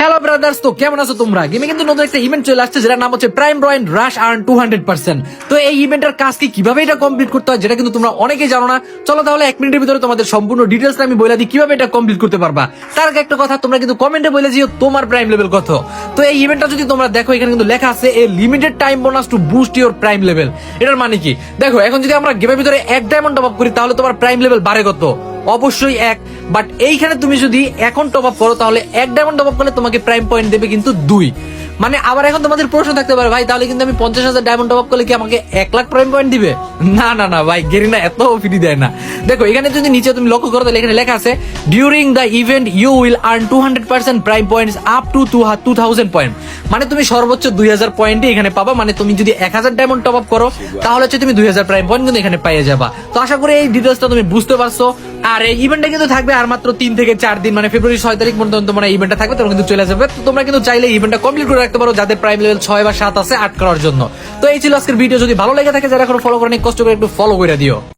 Hello brothers, তো কেমন আছো তোমরা? গেমে কিন্তু নতুন একটা ইভেন্ট চলে আসছে যেটার নাম হচ্ছে প্রাইম রয়েন রাশ আর্ন 200%। তো এই ইভেন্টের কাজ কি, কিভাবে এটা কমপ্লিট করতে হয়, যেটা কিন্তু তোমরা অনেকেই জানো না। চলো তাহলে 1 মিনিটের ভিতরে তোমাদের সম্পূর্ণ ডিটেলস আমি বলে দিই কিভাবে এটা কমপ্লিট করতে পারবা। তার আগে একটা কথা, তোমরা কিন্তু কমেন্টে বলে দিও তোমার প্রাইম লেভেল কত। তো এই ইভেন্টটা যদি তোমরা দেখো, এখানে কিন্তু লেখা আছে a limited time bonus two boost your prime level. এটার মানে কি দেখো, এখন যদি আমরা গেমের ভিতরে 1 ডায়মন্ড টপ আপ করি তাহলে তোমার প্রাইম লেভেল বাড়ে কত? অবশ্যই 1। বাট এইখানে তুমি যদি এখন টপ আপ করো তাহলে 1 ডায়মন্ড টপ আপ করলে তোমাকে প্রাইম পয়েন্ট দেবে কিন্তু 2। মানে আবার এখন তোমাদের প্রশ্ন থাকতে পারে, ভাই তাহলে কিন্তু আমি 50,000 ডায়মন্ড টপ আপ করলে কি আমাকে 1 লাখ প্রাইম পয়েন্ট দিবে? না না না ভাই, গেরিনা এত ফ্রি দেয় না। দেখো এখানে যদি নিচে তুমি লক্ষ্য করো তাহলে এখানে লেখা আছে during the event you will earn 200% prime points up to 2000 point. মানে তুমি সর্বোচ্চ 2000 পয়েন্টই এখানে পাবা। মানে তুমি যদি 1000 ডায়মন্ড টপ আপ করো তাহলে হচ্ছে তুমি 2000 প্রাইম পয়েন্ট কিন্তু এখানে পেয়ে যাবা। তো আশা করি এই ডিটেলসটা তুমি বুঝতে পারছো। আর এই ইভেন্টটা কিন্তু থাকবে আর মাত্র 3 থেকে 4 দিন, মানে ফেব্রুয়ারি 6 তারিখ পর্যন্ত মানে ইভেন্টটা থাকবে, তোমরা কিন্তু চলে যাবে। তো তোমরা কিন্তু চাইলে ইভেন্টটা কমপ্লিট করে রাখতে পারো যাদের প্রাইম লেভেল 6 বা 7 আছে 8 করার জন্য। তো এই ছিল আজকের ভিডিও। যদি ভালো লেগে থাকে, যারা এখনো ফলো করেনি, কষ্ট করে একটু ফলো করে দিও।